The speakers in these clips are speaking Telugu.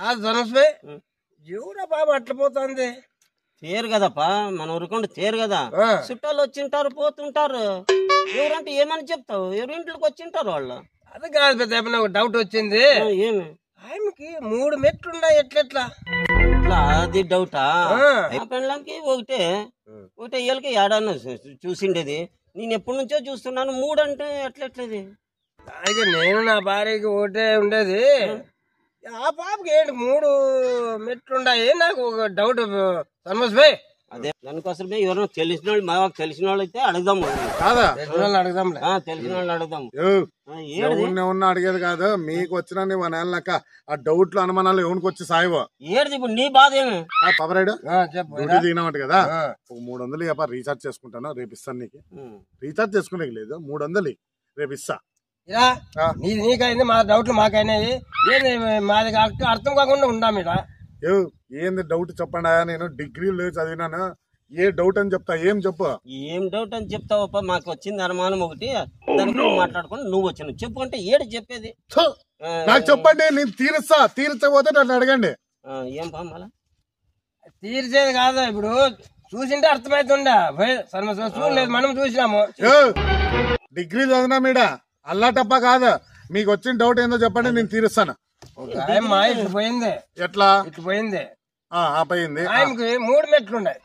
కాదు ధనుష్భాయ్, ఎవరా బాబు అట్లా పోతుంది? తేరు కదప్పా, మన ఊరుకుండా తేరు కదా, చుట్టాలు వచ్చింటారు పోతుంటారు. ఎవరంటే ఏమని చెప్తావు? ఎవరింట్లోకి వచ్చింటారు వాళ్ళు. అది కాదు పెద్ద, నాకు డౌట్ వచ్చింది. ఏమి ఆయనకి 3 మెట్లున్నాయి, ఎట్లెట్లా? అది డౌటా? పెళ్ళానికి ఒకటే ఏళ్ళకి ఏడాను చూసిండేది. నేను ఎప్పటి నుంచో చూస్తున్నాను. 3 అంటే ఎట్లెట్లది? అయితే నేను నా భార్యకి ఒకటే ఉండేది, ఆ పాపకి ఏంటి 3 మెట్లున్నాయి? నాకు ఒక డౌట్ ధనుష్ భాయ్. అదే దానికోసమే ఎవరైనా తెలిసిన వాళ్ళు, మాకు తెలిసిన వాళ్ళు అయితే అడుగుదాము. అడుగుదాం, తెలిసిన వాళ్ళు అడుగుదాము. ఉన్న అడిగేది కాదు, మీకు వచ్చిన నెలక ఆ డౌట్లు అనుమానాలు ఎవరికి వచ్చి సాయివో ఏడు. ఇప్పుడు నీ బాధ ఏమి? పవరాడు దిగినమాట కదా, ఒక 300 చెప్ప రీఛార్జ్ చేసుకుంటాను, రేపు ఇస్తాను. నీకు రీఛార్జ్ చేసుకునేకి లేదు, 300 రేపు ఇస్తా. నీది నీకైంది, మా డౌట్లు మాకైనాయి. ఏంది మాది అర్థం కాకుండా ఉండాం ఇడ. ఏంది డౌట్ చెప్పండి. నేను డిగ్రీలు చదివినాను, ఏ డౌట్ అని చెప్తా. ఏం చెప్పు? ఏం డౌట్ అని చెప్తావప్ప? మాకు వచ్చింది అనుమానం ఒకటి, దానికి మాట్లాడుకుని నువ్వు వచ్చాను చెప్పు అంటే ఏడు చెప్పేది. నాకు చెప్పండి, నేను తీర్చకపోతే నన్ను అడగండి. ఏం మళ్ళా తీర్చేది కాదు, ఇప్పుడు చూసింటే అర్థమైతుండే. చూడలేదు, మనం చూసినాము. డిగ్రీ చదివినా మీడ అల్లాటప్ప కాదు, మీకు వచ్చిన డౌట్ ఏందో చెప్పండి, నేను తీరుస్తాను. ఇట్లు పోయింది. ఎట్లా ఇట్లు పోయింది? పోయింది. ఆయనకి 3 మెట్లున్నాయి.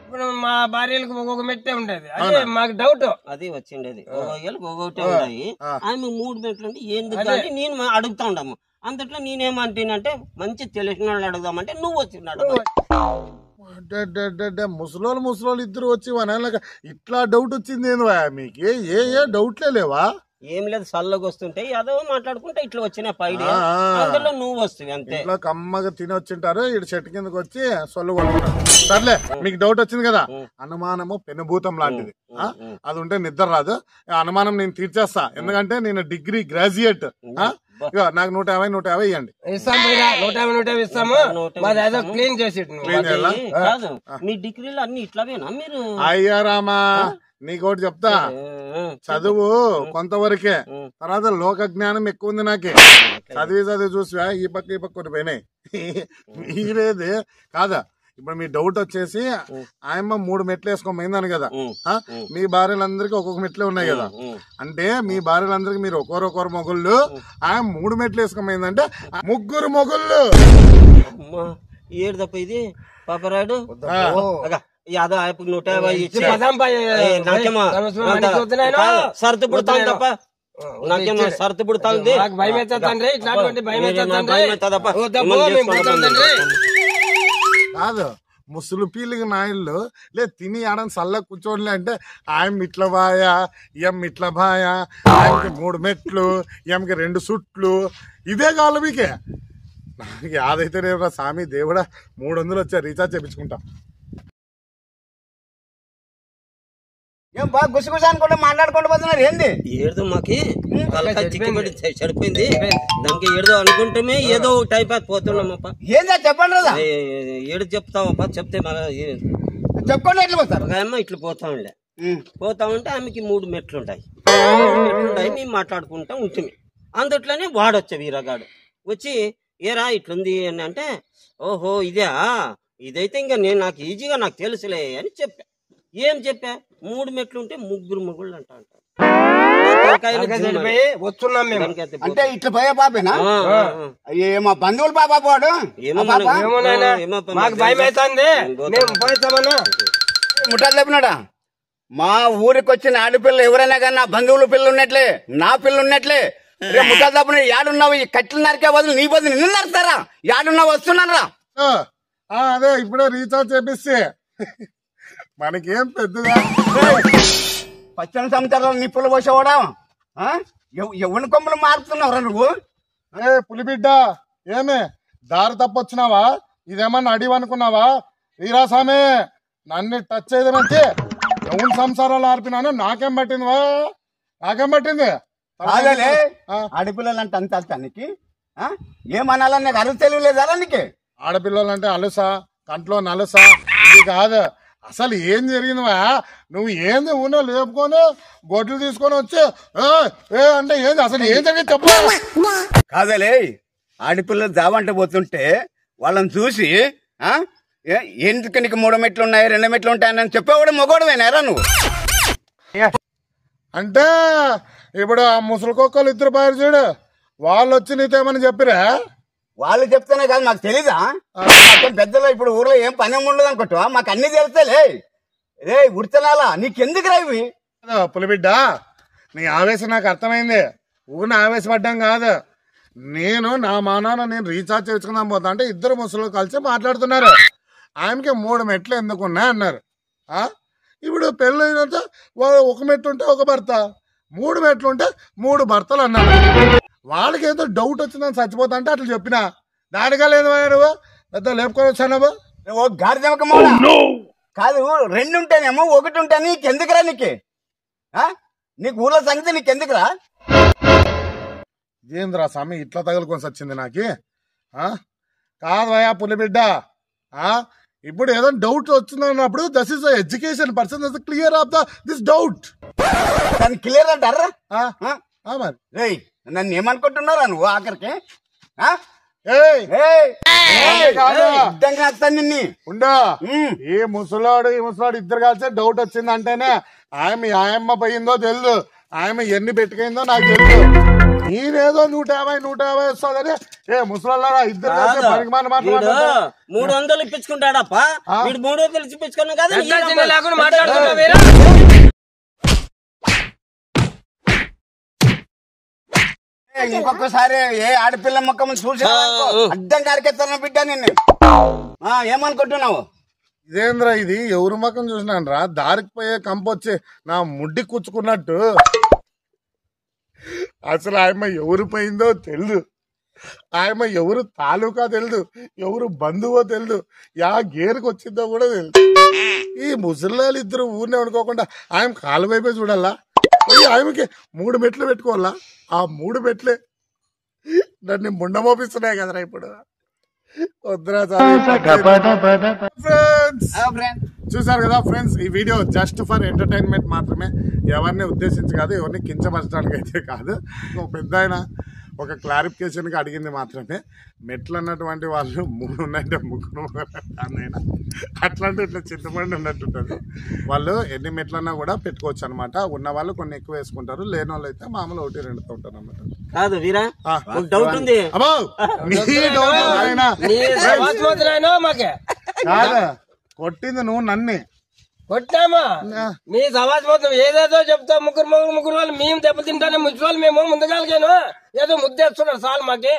ఇప్పుడు మా భార్యలకు ఒక్కొక్క మెట్టే ఉండేది. అదే మాకు డౌట్. అది వచ్చిండేది, ఒక్కొక్కటే ఉన్నాయి. ఆమె 3 మెట్లు అంటే ఎందుకు నేను అడుగుతా ఉండము. అంతట్లో నేనేమంటానంటే మంచి తెలిసిన వాళ్ళు అడుగుదామంటే నువ్వు వచ్చినాడు. ముసలోళ్ళు ఇద్దరు వచ్చి ఇట్లా డౌట్ వచ్చింది ఏంది మీకు? ఏ డౌట్లే లేవా? ఏం లేదు, సల్లగా వస్తుంటే ఏదో మాట్లాడుకుంటే ఇట్లా వచ్చిన పైడి, అందులో నువ్వు వస్తుంది అంతే. ఇట్లా కమ్మగా తిని వచ్చింటారు, ఇటు చెట్టు కిందకి వచ్చి సొల్లు కొడుతున్నారు. సర్లే, మీకు డౌట్ వచ్చింది కదా. అనుమానము పెనుభూతం లాంటిది, అది ఉంటే నిద్ర రాదు. అనుమానం నేను తీర్చేస్తా, ఎందుకంటే నేను డిగ్రీ గ్రాడ్యుయేట్. నాకు 150 ఇవ్వండి. ఇస్తాము, 150 ఇస్తాము. క్లీన్ చేసి మీ డిగ్రీలు అన్ని ఇట్లావేనా మీరు? అయ్యా రామా, నీకోటి చెప్తా, చదువు కొంతవరకే, తర్వాత లోక జ్ఞానం ఎక్కువ ఉంది నాకే. చదివి చూసివా ఈ పక్క కొన్ని పోయినాయి. మీరేది కాదా? ఇప్పుడు మీ డౌట్ వచ్చేసి ఆయమ్మ 3 మెట్లు వేసుకోమైందని కదా, మీ భార్యలందరికీ ఒక్కొక్క మెట్లే ఉన్నాయి కదా. అంటే మీ భార్యలందరికీ మీరు ఒకరొకరు మొగుళ్ళు, ఆయన 3 మెట్లు వేసుకోమైందంటే 3 మొగుళ్ళు. ఏడు తప్ప ఇది పాపరాడు. యాదో 150 ఇచ్చి సర్దు పుడతాను తప్ప నాకేమో సర్దు పుడతాంది. కాదు, ముసలు పీలికి నాయుళ్ళు లే తిని ఆడని సల్ల కూర్చోనిలే అంటే ఆయన ఇట్ల బాయా, ఎం ఇట్ల బాయా, ఆయనకి 3 మెట్లు, ఎంకి 2 సుట్లు, ఇదే కావాలి మీకే. నాకు యాదైతే రేపు స్వామి దేవుడా 300 వచ్చా, రీఛార్జ్ చేయించుకుంటా. ఏం బాగా గుసగుస అనుకుంటే మాట్లాడుకుంటూ పోతున్నారు ఏంది? ఏడుదో మాకి చిక్కుబడి చెడిపోయింది, దానికి ఏడుదో అనుకుంటే ఏదో టైప్ పోతున్నామప్ప. ఏందా చెప్పండి కదా, ఏడు చెప్తావప్ప. చెప్తే చెప్పుకోండి. ఎట్లా పోతారు? అమ్మ ఇట్లా పోతా ఉంటే ఆమెకి 3 మెట్లు ఉంటాయి. మేము మాట్లాడుకుంటా ఉంటుంది. అందుట్లోనే వాడొచ్చా వీరగాడు వచ్చి, ఏరా ఇట్లుంది అని అంటే, ఓహో ఇదే, ఇదైతే ఇంకా నాకు ఈజీగా నాకు తెలుసులే అని చెప్పా. ఏం చెప్పా? 3 మెట్లు ఉంటే 3 మొగుళ్ళు అంట. అంటే ఇట్లా పోయే పాపేనా? మా బంధువులు పాప పోడు. ముఠాలు చెప్పినాడా? మా ఊరికి వచ్చిన ఆడపిల్లలు ఎవరైనా కానీ నా బంధువుల పిల్లలు ఉన్నట్లే, నా పిల్లలు ఉన్నట్లే. రేపు ముఠాలు తప్ప యాడున్నావు? ఈ కట్టెలు నరికే బదులు నీ బదులు నిన్ను నరుకుతారా? యాడున్నావు? వస్తున్నారా? అదే ఇప్పుడే రీఛార్జ్ చేపిస్తే మనకేం పెద్దగా పచ్చని సంవత్సరాలు నిప్పులు పోసేవాడా? ఎవరి కొమ్మలు మారుతున్నావురా నువ్వు? పులిబిడ్డ, ఏమే దారి తప్పొచ్చినావా? ఇదేమన్నా అడివి అనుకున్నావా? వీరాసామే, నన్ను టచ్ చేయదు మంచి ఎవరి సంసారాలు ఆర్పినాను. నాకేం పట్టిందివా? నాకేం పట్టింది? ఆడపిల్లలు అంటే అంత తనకి ఏమనాలని నాకు అరుగు తెలియలేదా నీకు? ఆడపిల్లలంటే అలుసా, కంట్లో నలుసా, ఇది కాదు. అసలు ఏం జరిగిందివా? నువ్వు ఏంది ఊనో లేపుకొని గొడ్లు తీసుకొని వచ్చి అంటే ఏంది? అసలు ఏం జరిగింది చెప్పు. కాదలే, ఆడపిల్లలు దావంట పోతుంటే వాళ్ళని చూసి ఎందుకు నీకు 3 మెట్లు ఉన్నాయి 2 మెట్లు ఉంటాయని చెప్పేవాడు మగోడమేనారా నువ్వు? అంటే ఇప్పుడు ఆ ముసలికొక్కలు ఇద్దరు పారు చూడు, వాళ్ళు వచ్చి నీతేమని చెప్పిరా? వాళ్ళు చెప్తేనే కాదు మాకు తెలీదా? పెద్దలు ఇప్పుడు ఊర్లో ఏం పని ఉండదు అనుకుంటా, మాకు అన్ని తెలుస్తాలే. రే ఉడతనాలా నీకెందుకు రా ఇవి? పులిబిడ్డ, నీ ఆవేశం నాకు అర్థమైంది. ఊరిని ఆవేశపడ్డాం కాదు. నేను నా మానాన్న నేను రీఛార్జ్ చేసుకుందాం పోతా అంటే ఇద్దరు ముసలు కలిసి మాట్లాడుతున్నారు. ఆయనకి 3 మెట్లు ఎందుకున్నాయి అన్నారు. ఇప్పుడు పెళ్ళైనంత 1 మెట్టు ఉంటే 1 భర్త, 3 మెట్లు ఉంటే 3 భర్తలు అన్నారు. వాళ్ళకి ఏదో డౌట్ వచ్చిందని చచ్చిపోతా అంటే అట్లా చెప్పినా దానిగా లేదు నువ్వు పెద్ద లేపుకొని వచ్చాను. ఓ గాడిదమ్మక కాదు, 2 ఉంటేనేమో 1 ఉంటే నీకెందుకురా? నీకు ఊళ్ళో సంగతి నీకెందుకురా? ఏంద్రా స్వామి ఇట్లా తగులుకొని వచ్చింది నాకు? కాదు భయా పులిబిడ్డ, ఇప్పుడు ఏదో డౌట్ వచ్చిందన్నప్పుడు this is education person clear of this doubt. దాన్ని క్లియర్ అంటారా? మరి రేయ్ నన్ను ఏమనుకుంటున్నారా నువ్వు ఆఖరికి? ఉండా ఈ ముసలాడు ఇద్దరు కలిసి డౌట్ వచ్చింది అంటేనే ఆయమ్మ పోయిందో తెలుదు, ఆయమ్మ ఎన్ని పెట్టుకైందో నాకు తెలుసు. నేనేదో 150 వస్తుందని ముసలారా ఇద్దరు కలిసి పనికి మాట మాట్లాడుతున్నా. 300 ఇప్పించుకుంటాడప్ప, వీడు 300 ఇప్పించుకున్నా కదా. ఇంకొకసారి ఏ ఆడపిల్ల మొక్కము చూసి అడ్డం కారికెత్తాను బిడ్డ నిన్ను. ఏమనుకుంటున్నావు? ఇదేంద్రా ఇది ఎవరు మొక్కం చూసినాను రా, దారికి పోయే కంపొచ్చి నా ముడ్డి కూర్చుకున్నట్టు. అసలు ఆయమ్మ ఎవరు పోయిందో తెలుదు, ఆయమ్మ ఎవరు తాలూకా తెలుదు, ఎవరు బంధువో తెలుదు, యా గేరుకు వచ్చిందో కూడా తెలుదు. ఈ ముసలాళ్ళు ఇద్దరు ఊరినే అనుకోకుండా ఆయన కాలు వైపే చూడాలా? ఆయనకి 3 మెట్లు పెట్టుకోవాలా? ఆ 3 మెట్లే నన్ను ముండమోపిస్తున్నాయి కదరా ఇప్పుడు. వద్దురా చూసారు కదా ఫ్రెండ్స్, ఈ వీడియో జస్ట్ ఫర్ ఎంటర్టైన్మెంట్ మాత్రమే, ఎవరిని ఉద్దేశించి కాదు, ఎవరిని కించపరచడానికి అయితే కాదు. ఒక పెద్ద ఆయన ఒక క్లారిఫికేషన్ కి అడిగింది మాత్రమే. మెట్లు అన్నటువంటి వాళ్ళు 3 ఉన్నాయంటే 3 అన్నైనా అట్లాంటి ఇట్లా చింతపండి ఉన్నట్టుంటది. వాళ్ళు ఎన్ని మెట్లన్నా కూడా పెట్టుకోవచ్చు అనమాట. ఉన్న వాళ్ళు కొన్ని ఎక్కువ వేసుకుంటారు, లేని వాళ్ళు అయితే మామూలు 1-2తో ఉంటారు అనమాట. కాదు వీరా, డౌట్ ఉంది. కొట్టింది నువ్వు నన్నే కొట్టామా? మీ సమాజ్ మొత్తం ఏదేదో చెప్తావు, ముగ్గురు వాళ్ళు మేము దెబ్బతింటానే ముచ్చుకోవాలి. మేము ముందుగాలిగాను ఏదో ముద్దేస్తున్నారు సార్ మాకే.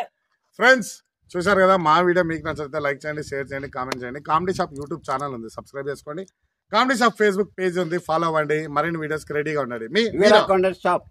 ఫ్రెండ్స్ చూసారు కదా, మా వీడియో మీకు నచ్చితే లైక్ చేయండి, షేర్ చేయండి, కామెంట్ చేయండి. కామెడీ షాప్ యూట్యూబ్ ఛానల్ ఉంది, సబ్స్క్రైబ్ చేసుకోండి. కామెడీ షాప్ ఫేస్బుక్ పేజ్ ఉంది, ఫాలో అవ్వండి. మరిన్ని వీడియోస్కి రెడీగా ఉండండి. మీ షాప్